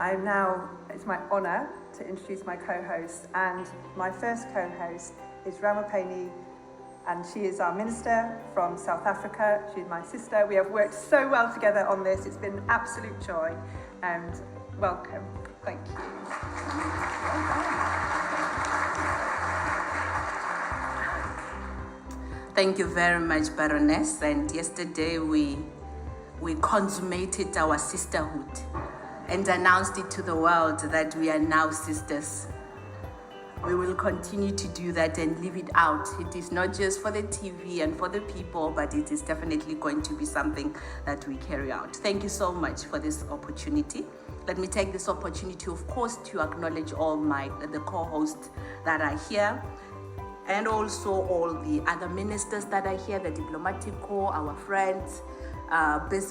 It's my honour to introduce my co-host, and my first co-host is Ramopene, and she is our minister from South Africa. She's my sister. We have worked so well together on this. It's been an absolute joy, and welcome. Thank you. Thank you very much, Baroness. And yesterday we consummated our sisterhood and announced it to the world that we are now sisters. We will continue to do that and live it out. It is not just for the TV and for the people, but it is definitely going to be something that we carry out. Thank you so much for this opportunity. Let me take this opportunity, of course, to acknowledge all the co-hosts that are here, and also all the other ministers that are here, the diplomatic corps, our friends,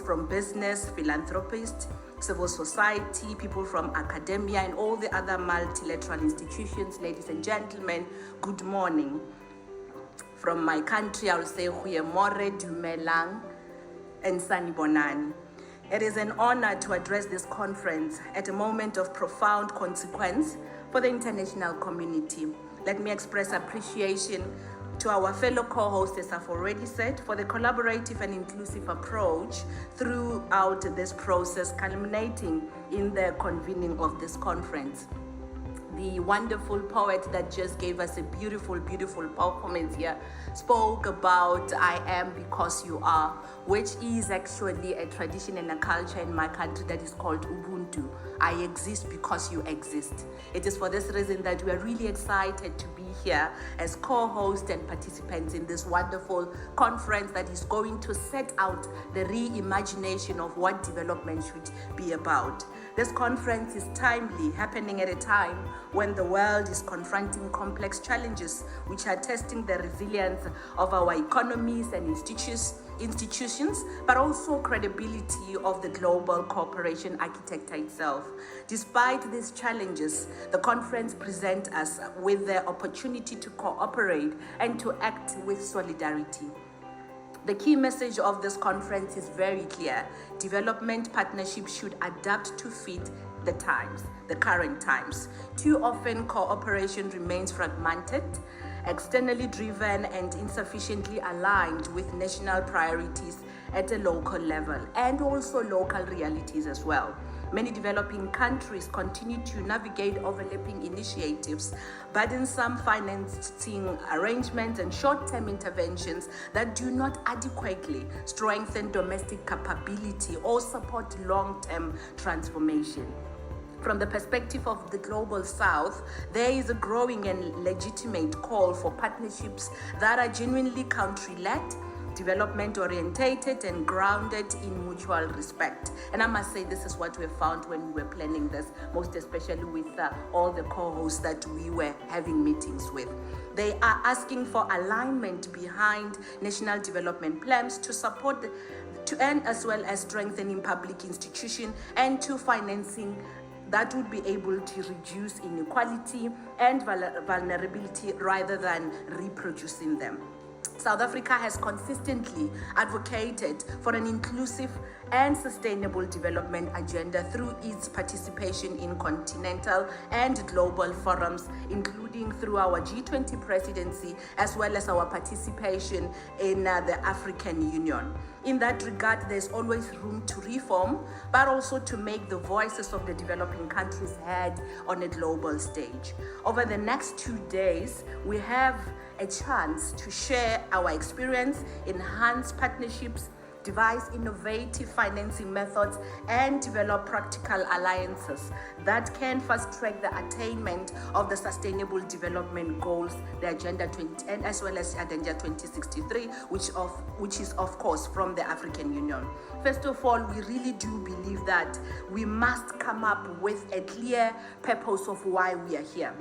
from business, philanthropists, civil society, people from academia, and all the other multilateral institutions. Ladies and gentlemen, good morning. From my country, I will say Goeiemorgen, Dumelang, and Sanibonani. It is an honor to address this conference at a moment of profound consequence for the international community. Let me express appreciation to our fellow co-hosts, as I've already said, for the collaborative and inclusive approach throughout this process, culminating in the convening of this conference. The wonderful poet that just gave us a beautiful, beautiful performance here spoke about I am because you are, which is actually a tradition and a culture in my country that is called Ubuntu. I exist because you exist. It is for this reason that we are really excited to be here as co-hosts and participants in this wonderful conference that is going to set out the reimagination of what development should be about. This conference is timely, happening at a time when the world is confronting complex challenges which are testing the resilience of our economies and institutions, but also credibility of the global cooperation architecture itself. Despite these challenges, the conference presents us with the opportunity to cooperate and to act with solidarity. The key message of this conference is very clear. Development partnerships should adapt to fit the times, the current times. Too often, cooperation remains fragmented, externally driven, and insufficiently aligned with national priorities at a local level, and also local realities as well. Many developing countries continue to navigate overlapping initiatives, burdensome financing arrangements, and short-term interventions that do not adequately strengthen domestic capability or support long-term transformation. From the perspective of the Global South, there is a growing and legitimate call for partnerships that are genuinely country-led, development-orientated, and grounded in mutual respect. And I must say, this is what we found when we were planning this, most especially with all the co-hosts that we were having meetings with. They are asking for alignment behind national development plans to support and as well as strengthening public institutions and to financing that would be able to reduce inequality and vulnerability rather than reproducing them. South Africa has consistently advocated for an inclusive and sustainable development agenda through its participation in continental and global forums, including through our G20 presidency, as well as our participation in the African Union. In that regard, there's always room to reform, but also to make the voices of the developing countries heard on a global stage. Over the next 2 days, we have a chance to share our experience, enhance partnerships, devise innovative financing methods, and develop practical alliances that can fast-track the attainment of the Sustainable Development Goals, the Agenda 20, and as well as Agenda 2063, which is of course from the African Union. First of all, we really do believe that we must come up with a clear purpose of why we are here.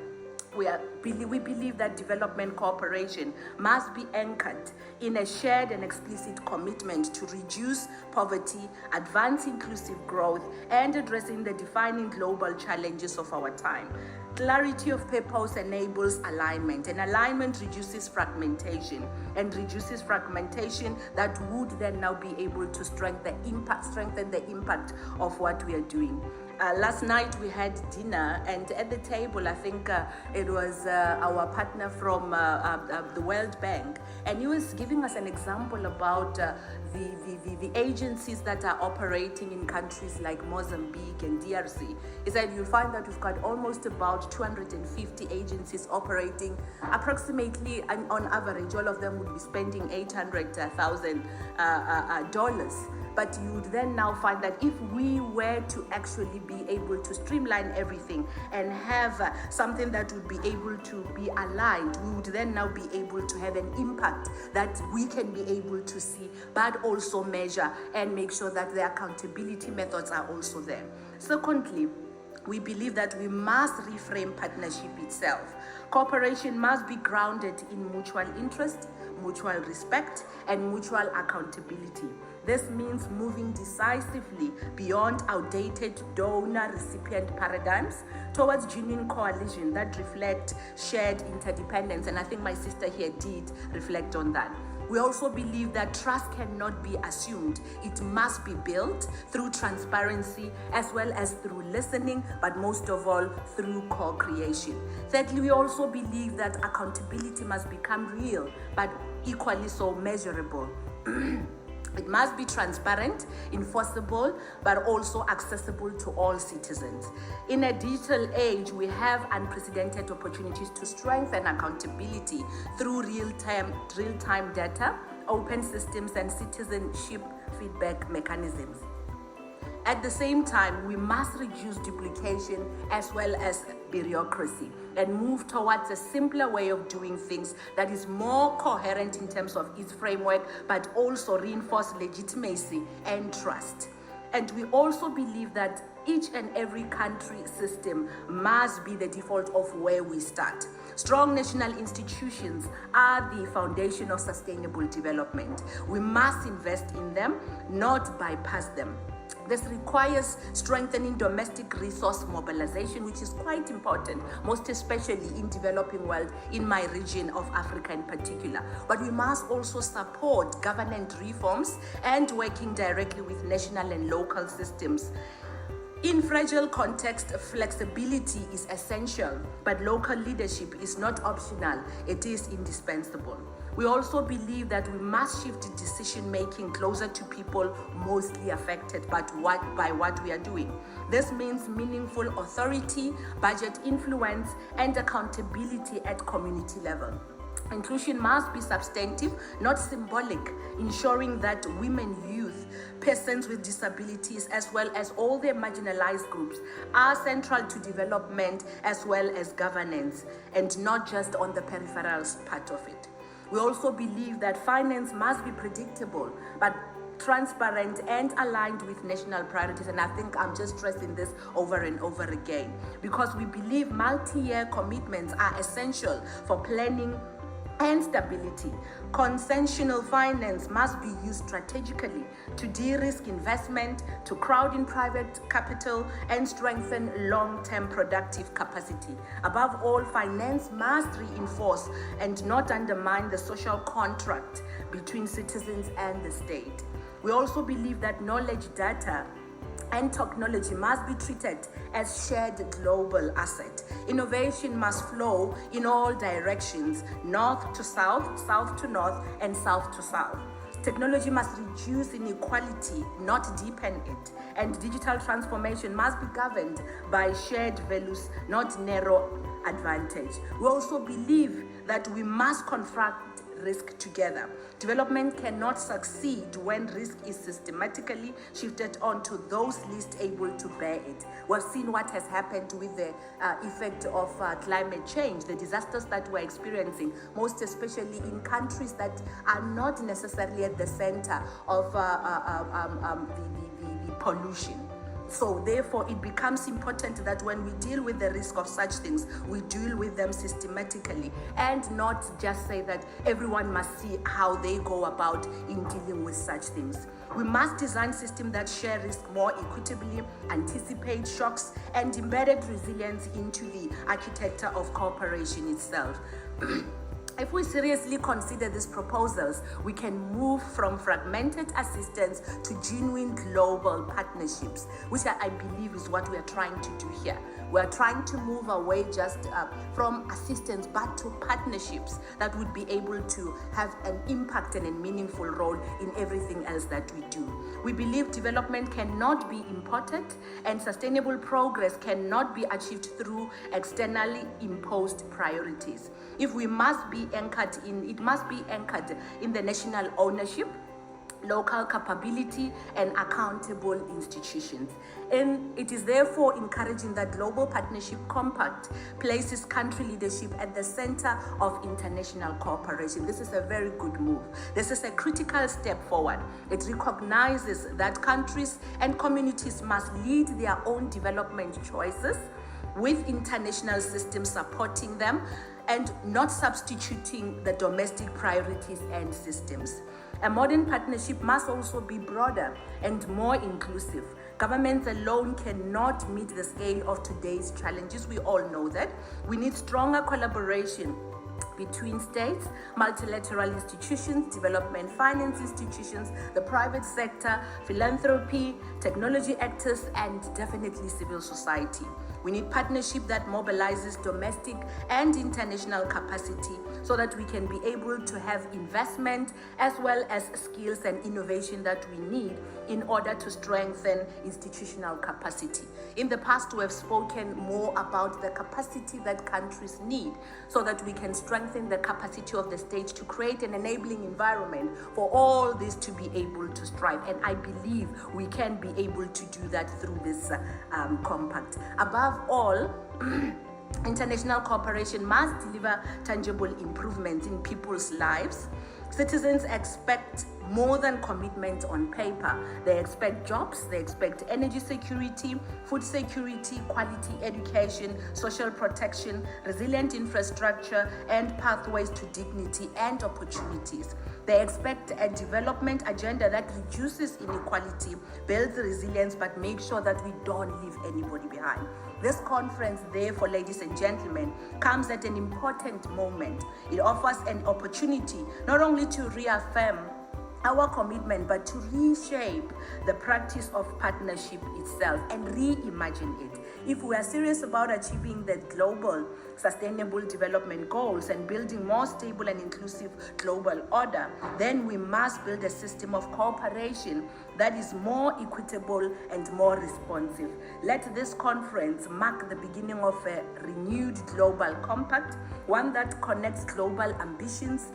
We believe that development cooperation must be anchored in a shared and explicit commitment to reduce poverty, advance inclusive growth, and addressing the defining global challenges of our time. Clarity of purpose enables alignment, and alignment reduces fragmentation, that would then now be able to strengthen the impact of what we are doing. Last night we had dinner, and at the table, I think it was our partner from the World Bank, and he was giving us an example about the agencies that are operating in countries like Mozambique and DRC. He said you'll find that we've got almost about 250 agencies operating. Approximately, on average, all of them would be spending $800,000. But you would then now find that if we were to actually be able to streamline everything and have something that would be able to be aligned, we would then now be able to have an impact that we can be able to see, but also measure and make sure that the accountability methods are also there. Secondly, we believe that we must reframe partnership itself. Cooperation must be grounded in mutual interest, mutual respect, and mutual accountability. This means moving decisively beyond outdated donor-recipient paradigms towards genuine coalition that reflect shared interdependence. And I think my sister here did reflect on that. We also believe that trust cannot be assumed. It must be built through transparency as well as through listening, but most of all through co-creation. Thirdly, we also believe that accountability must become real, but equally so measurable. It must be transparent, enforceable, but also accessible to all citizens. In a digital age, we have unprecedented opportunities to strengthen accountability through real-time data, open systems, and citizenship feedback mechanisms. At the same time, we must reduce duplication as well as bureaucracy and move towards a simpler way of doing things that is more coherent in terms of its framework, but also reinforce legitimacy and trust. And we also believe that each and every country system must be the default of where we start. Strong national institutions are the foundation of sustainable development. We must invest in them, not bypass them. This requires strengthening domestic resource mobilization, which is quite important, most especially in developing world, in my region of Africa in particular. But we must also support governance reforms and working directly with national and local systems. In fragile context, flexibility is essential, but local leadership is not optional, it is indispensable. We also believe that we must shift decision-making closer to people mostly affected by what we are doing. This means meaningful authority, budget influence, and accountability at community level. Inclusion must be substantive, not symbolic, ensuring that women, youth, persons with disabilities, as well as all their marginalized groups are central to development as well as governance, and not just on the peripherals part of it. We also believe that finance must be predictable, but transparent and aligned with national priorities. And I think I'm just stressing this over and over again, because we believe multi-year commitments are essential for planning and stability. Consensual finance must be used strategically to de-risk investment, to crowd in private capital, and strengthen long-term productive capacity. Above all, finance must reinforce and not undermine the social contract between citizens and the state. We also believe that knowledge, data, and technology must be treated as shared global asset. Innovation must flow in all directions, north to south, south to north, and south to south. Technology must reduce inequality, not deepen it. And digital transformation must be governed by shared values, not narrow advantage. We also believe that we must confront risk together. Development cannot succeed when risk is systematically shifted onto those least able to bear it. We've seen what has happened with the effect of climate change, the disasters that we're experiencing, most especially in countries that are not necessarily at the center of the pollution. So therefore, it becomes important that when we deal with the risk of such things, we deal with them systematically and not just say that everyone must see how they go about in dealing with such things. We must design systems that share risk more equitably, anticipate shocks, and embedded resilience into the architecture of cooperation itself. If we seriously consider these proposals, we can move from fragmented assistance to genuine global partnerships, which I believe is what we are trying to do here. We are trying to move away just from assistance, but to partnerships that would be able to have an impact and a meaningful role in everything else that we do. We believe development cannot be imported, and sustainable progress cannot be achieved through externally imposed priorities. If we must be anchored in, it must be anchored in the national ownership, local capability, and accountable institutions. And it is therefore encouraging that Global Partnership Compact places country leadership at the center of international cooperation. This is a very good move. This is a critical step forward. It recognizes that countries and communities must lead their own development choices, with international systems supporting them and not substituting the domestic priorities and systems. A modern partnership must also be broader and more inclusive. Governments alone cannot meet the scale of today's challenges. We all know that. We need stronger collaboration between states, multilateral institutions, development finance institutions, the private sector, philanthropy, technology actors, and definitely civil society. We need partnership that mobilizes domestic and international capacity so that we can be able to have investment as well as skills and innovation that we need in order to strengthen institutional capacity. In the past, we have spoken more about the capacity that countries need so that we can strengthen the capacity of the state to create an enabling environment for all this to be able to strive. And I believe we can be able to do that through this compact. Above all, international cooperation must deliver tangible improvements in people's lives. Citizens expect more than commitment on paper. They expect jobs, they expect energy security, food security, quality education, social protection, resilient infrastructure, and pathways to dignity and opportunities. They expect a development agenda that reduces inequality, builds resilience, but makes sure that we don't leave anybody behind. This conference, therefore, ladies and gentlemen, comes at an important moment. It offers an opportunity not only to reaffirm our commitment, but to reshape the practice of partnership itself and reimagine it. If we are serious about achieving the global sustainable development goals and building more stable and inclusive global order, then we must build a system of cooperation that is more equitable and more responsive. Let this conference mark the beginning of a renewed global compact, one that connects global ambitions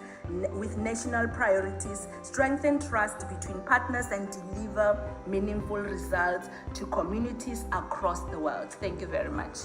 with national priorities, strengthen trust between partners, and deliver meaningful results to communities across the world. Thank you very much.